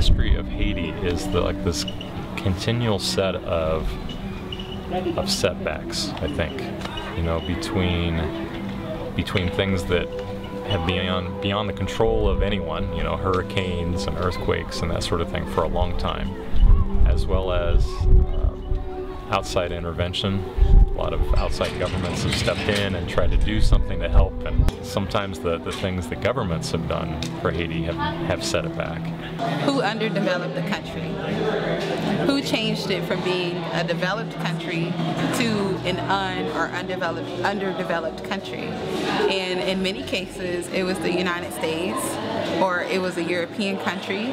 history of Haiti is like this continual set of setbacks, I think, you know, between things that have beyond the control of anyone, you know, hurricanes and earthquakes and that sort of thing for a long time, as well as outside intervention. A lot of outside governments have stepped in and tried to do something to help, and sometimes the things that governments have done for Haiti have set it back. Who underdeveloped the country? Who changed it from being a developed country to an underdeveloped country? And in many cases, it was the United States or it was a European country.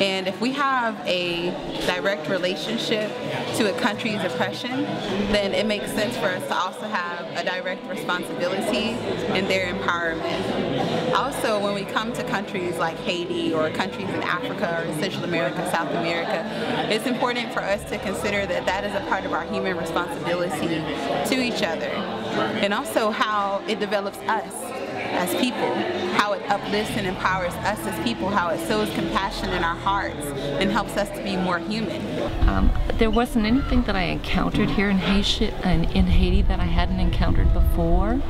And if we have a direct relationship to a country's oppression, then it makes sense for us to also have a direct responsibility in their empowerment. Also, when we come to countries like Haiti or countries in Africa or Central America, South America, it's important for us to consider that that is a part of our human responsibility to each other, and also how it develops us as people, how it uplifts and empowers us as people, how it sows compassion in our hearts and helps us to be more human. There wasn't anything that I encountered here in Haiti that I hadn't encountered before.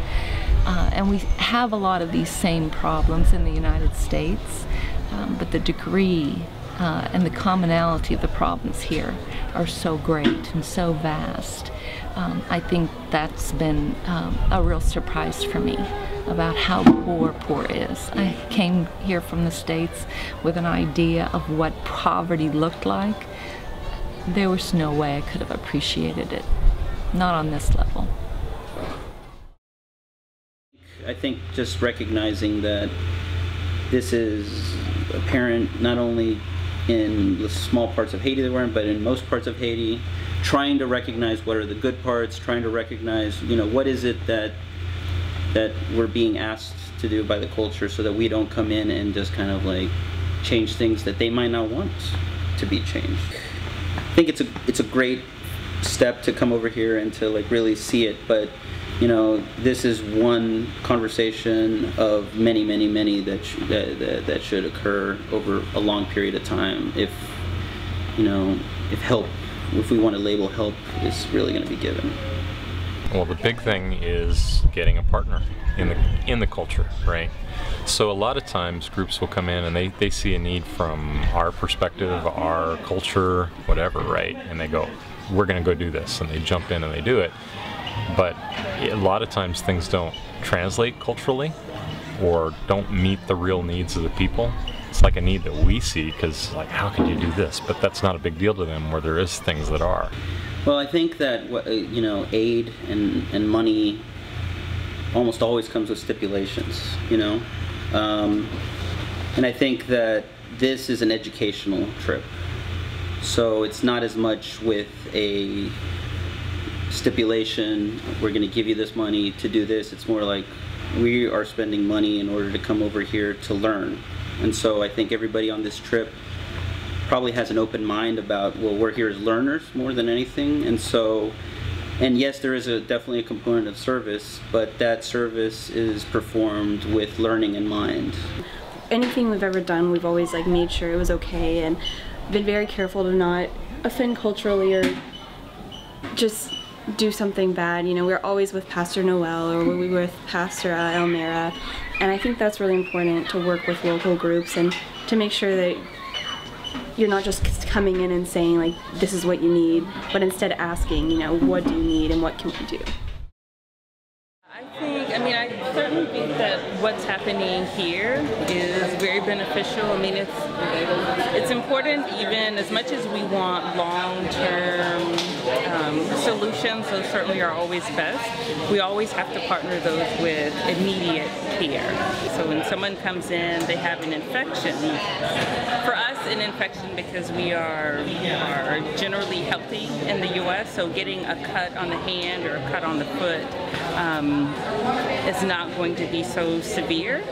And we have a lot of these same problems in the United States, but the degree and the commonality of the problems here are so great and so vast. I think that's been a real surprise for me about how poor is. I came here from the States with an idea of what poverty looked like. There was no way I could have appreciated it, not on this level. I think just recognizing that this is apparent not only in the small parts of Haiti that we're in, but in most parts of Haiti, trying to recognize what are the good parts, trying to recognize, you know, what is it that we're being asked to do by the culture, so that we don't come in and just kind of like change things that they might not want to be changed. I think it's a great step to come over here and to like really see it, but you know, this is one conversation of many that should occur over a long period of time. If you know, if we want to label help, is really going to be given. Well, the big thing is getting a partner in the culture, right? So a lot of times groups will come in and they see a need from our perspective, our culture, whatever, right? And they go, we're going to go do this, and they jump in and they do it. But a lot of times things don't translate culturally or don't meet the real needs of the people. It's like a need that we see because, like, how can you do this? But that's not a big deal to them, where there is things that are. Well, I think that you know, aid and money almost always comes with stipulations, you know, and I think that this is an educational trip, so it's not as much with a stipulation, we're going to give you this money to do this. It's more like we are spending money in order to come over here to learn. And so I think everybody on this trip probably has an open mind about, well, we're here as learners more than anything. And so, and yes, there is definitely a component of service, but that service is performed with learning in mind. Anything we've ever done, we've always like made sure it was okay and been very careful to not offend culturally or just do something bad. You know, we're always with Pastor Noel, or we were with Pastor Elmira, and I think that's really important, to work with local groups and to make sure that you're not just coming in and saying like, this is what you need, but instead asking, you know, what do you need and what can we do? I certainly think that what's happening here is very beneficial. I mean, it's important, even as much as we want long-term solutions, those certainly are always best. We always have to partner those with immediate care. So when someone comes in, they have an infection. For us, an infection, because we are generally healthy in the U.S., so getting a cut on the hand or a cut on the foot is not going to be so severe.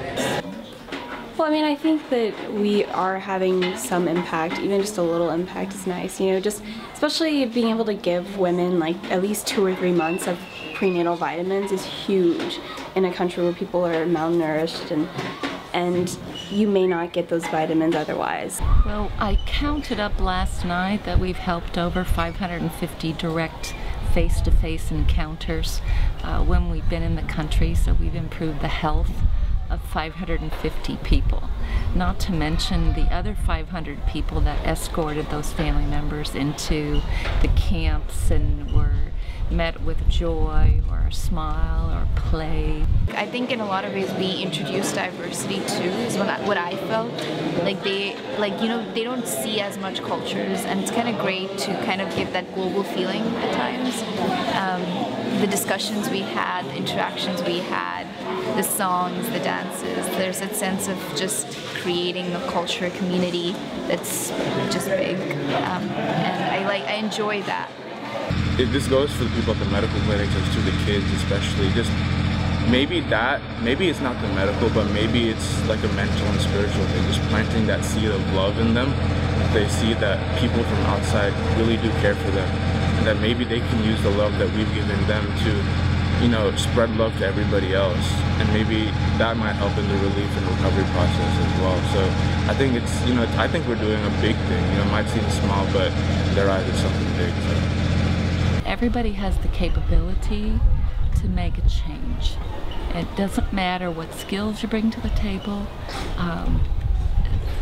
Well, I mean, I think that we are having some impact. Even just a little impact is nice, you know, just especially being able to give women like at least 2 or 3 months of prenatal vitamins is huge in a country where people are malnourished, and you may not get those vitamins otherwise. Well, I counted up last night that we've helped over 550 direct face-to-face encounters when we've been in the country, so we've improved the health of 550 people, not to mention the other 500 people that escorted those family members into the camps and were met with joy or a smile or play. I think in a lot of ways we introduce diversity too, is what I felt. Like they don't see as much cultures, and it's kind of great to kind of give that global feeling at times. The discussions we had, the interactions we had, the songs, the dances, there's that sense of just creating a culture, a community that's just big, and I enjoy that. This goes for the people at the medical clinics, and to the kids especially. Just maybe it's not the medical, but maybe it's like a mental and spiritual thing. Just planting that seed of love in them. They see that people from outside really do care for them, and that maybe they can use the love that we've given them to, you know, spread love to everybody else, and maybe that might help in the relief and recovery process as well. So I think it's, you know, I think we're doing a big thing. You know, it might seem small, but in their eyes it's something big. So. Everybody has the capability to make a change. It doesn't matter what skills you bring to the table.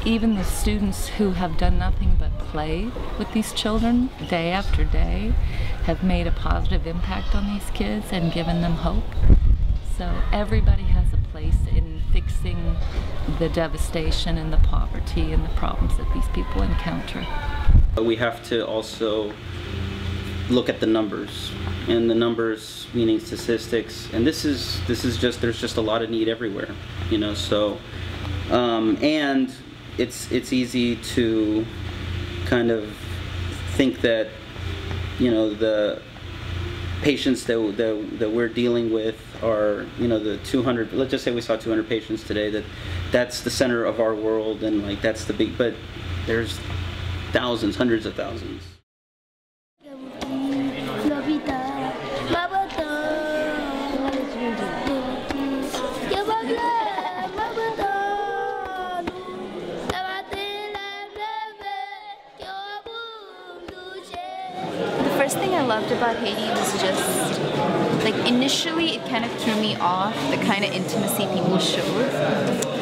Even the students who have done nothing but play with these children day after day have made a positive impact on these kids and given them hope. So everybody has a place in fixing the devastation and the poverty and the problems that these people encounter. We have to also look at the numbers, and the numbers meaning statistics, and this is just, there's just a lot of need everywhere, you know. So and it's easy to kind of think that, you know, the patients that we're dealing with are, you know, the 200, let's just say we saw 200 patients today, that's the center of our world, and like that's the big, but there's thousands, hundreds of thousands. The first thing I loved about Haiti was just, like, initially it kind of threw me off, the kind of intimacy people showed.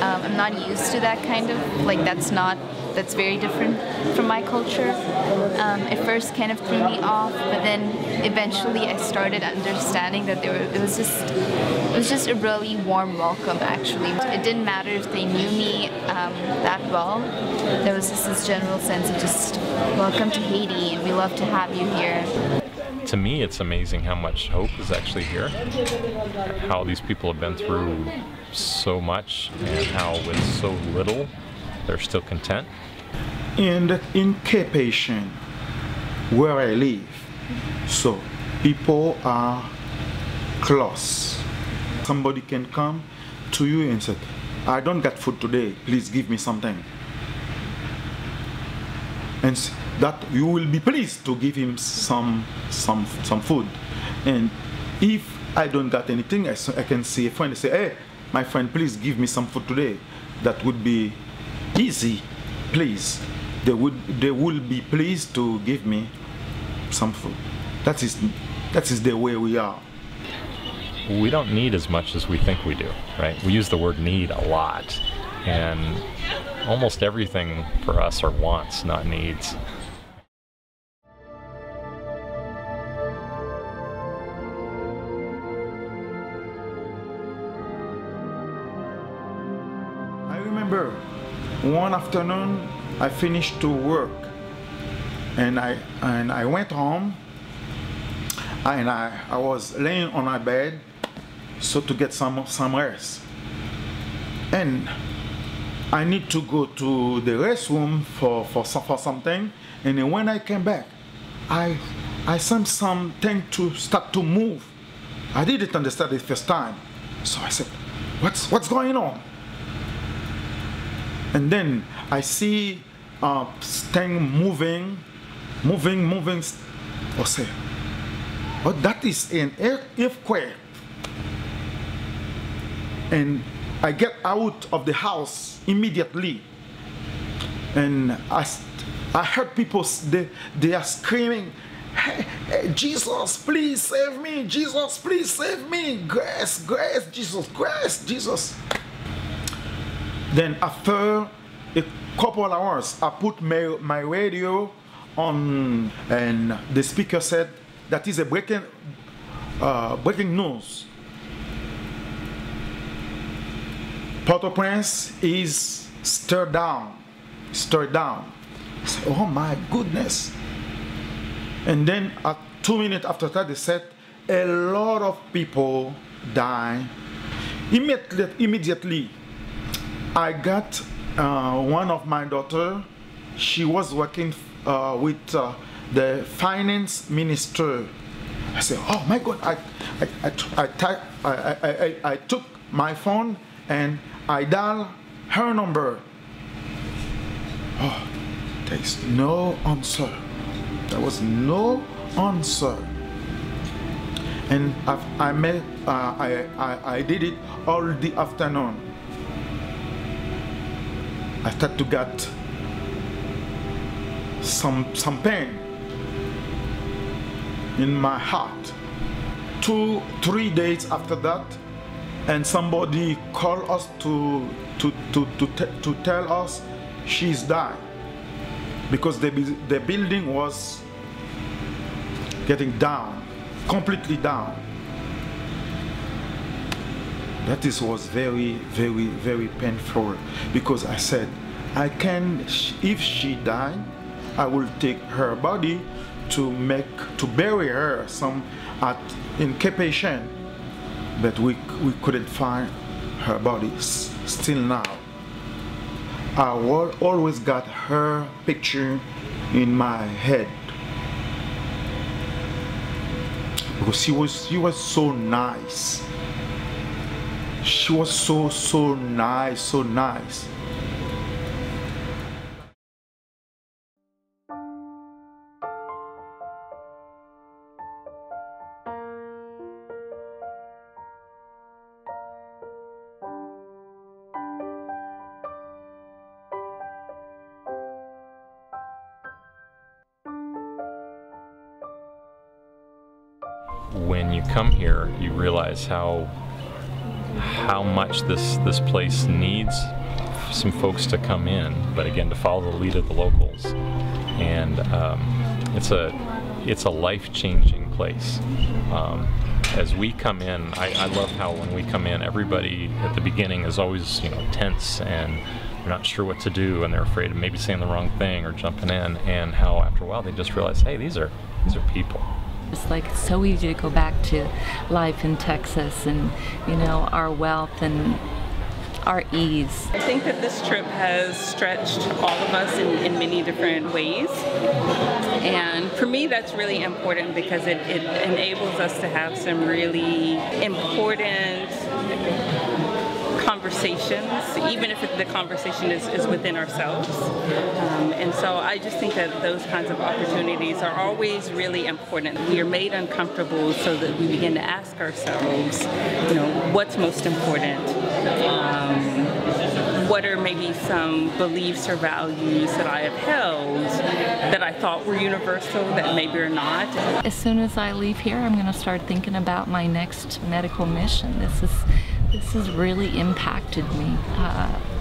I'm not used to that kind of, like, that's very different from my culture. At first kind of threw me off, but then eventually I started understanding that it was just a really warm welcome, actually. It didn't matter if they knew me that well. There was just this general sense of just, welcome to Haiti, and we love to have you here. To me, it's amazing how much hope is actually here, how these people have been through so much, and how with so little they're still content. And in Cape Haitian, where I live, so people are close. Somebody can come to you and say, I don't get food today, please give me something. And that you will be pleased to give him some food. And if I don't got anything, I can see a friend and say, hey, my friend, please give me some food today. That would be easy, please. They will be pleased to give me some food. That is the way we are. We don't need as much as we think we do, right? We use the word need a lot, and almost everything for us are wants, not needs. I remember one afternoon I finished to work, and I went home, and I was laying on my bed so to get some rest, and I need to go to the restroom for something, and then when I came back, I sensed something to start to move. I didn't understand it the first time, so I said, what's going on? And then I see thing moving. I say, oh, that is an earthquake. And I get out of the house immediately, and I heard people, they are screaming, hey, Jesus, please save me, Jesus, please save me, grace, grace, Jesus, grace, Jesus. Then after a couple hours, I put my radio on, and the speaker said, that is a breaking news. Port-au-Prince is stirred down. I said, oh my goodness. And then 2 minutes after that, they said a lot of people die. Immediately, I got one of my daughter. She was working with the finance minister. I said, oh my God, I took my phone and I dialed her number. Oh, there is no answer. There was no answer. And I did it all the afternoon. I started to get some pain in my heart. 2-3 days after that, and somebody called us to tell us she's died, because the building was getting down, completely down. That was very, very, very painful, because I said, if she died, I will take her body to bury her in Cape Haitian, but we couldn't find her body still now. I always got her picture in my head, because she was so nice. She was so nice, so nice. When you come here, you realize how much this place needs some folks to come in, but again, to follow the lead of the locals. And it's a life-changing place. As we come in, I love how when we come in, everybody at the beginning is always, tense, and they're not sure what to do, and they're afraid of maybe saying the wrong thing or jumping in, and how after a while they just realize, hey, these are people. It's like it's so easy to go back to life in Texas and, our wealth and our ease. I think that this trip has stretched all of us in many different ways. And for me, that's really important, because it enables us to have some really important conversations, even if the conversation is within ourselves. And so I just think that those kinds of opportunities are always really important. We are made uncomfortable so that we begin to ask ourselves, what's most important? What are maybe some beliefs or values that I have held that I thought were universal that maybe are not? As soon as I leave here, I'm going to start thinking about my next medical mission. This has really impacted me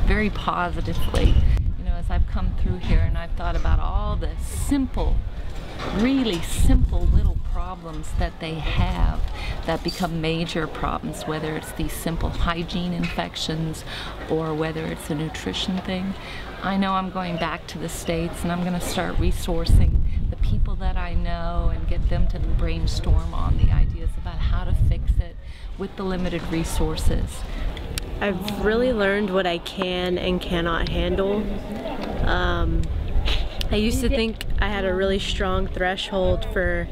very positively. As I've come through here and I've thought about all the simple, really simple little problems that they have that become major problems, whether it's these simple hygiene infections or whether it's a nutrition thing. I know I'm going back to the States, and I'm going to start resourcing the people that I know and get them to brainstorm on the ideas about how to fix it with the limited resources. I've really learned what I can and cannot handle. I used to think I had a really strong threshold for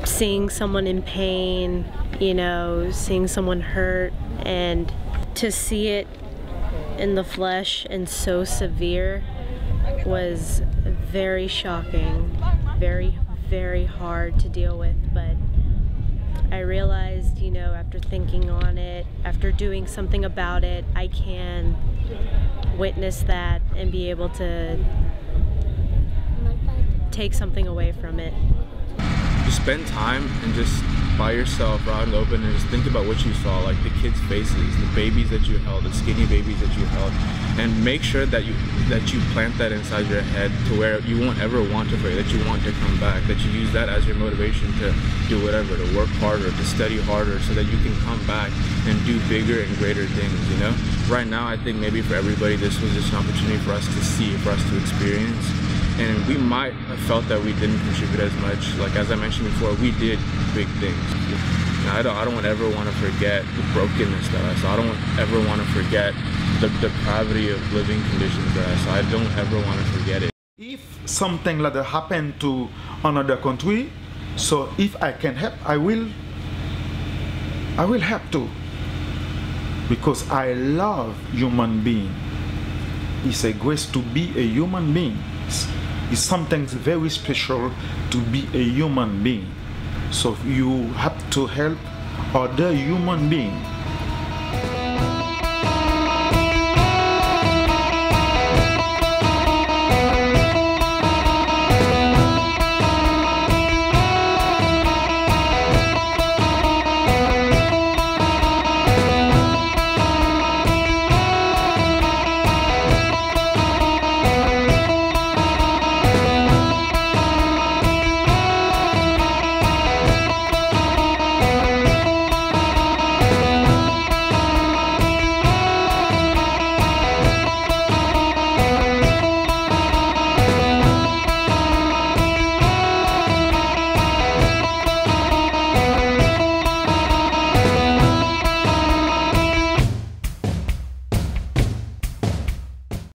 seeing someone in pain, seeing someone hurt, and to see it in the flesh and so severe was very shocking, very, very hard to deal with. But I realized, you know, after thinking on it, after doing something about it, I can witness that and be able to take something away from it. Just spend time and just by yourself out in the open and just think about what you saw, like the kids' faces, the babies that you held, the skinny babies that you held, and make sure that you plant that inside your head to where you won't ever want to forget, that you want to come back, that you use that as your motivation to do whatever, to work harder, to study harder, so that you can come back and do bigger and greater things, you know? Right now, I think maybe for everybody, this was just an opportunity for us to see, for us to experience. And we might have felt that we didn't contribute as much. Like as I mentioned before, we did big things. And I don't ever want to forget the brokenness that I saw. I don't ever want to forget the depravity of living conditions that I saw. I don't ever want to forget it. If something like that happened to another country, so if I can help, I will help too. Because I love human being. It's a grace to be a human being. It's something very special to be a human being. So you have to help other human beings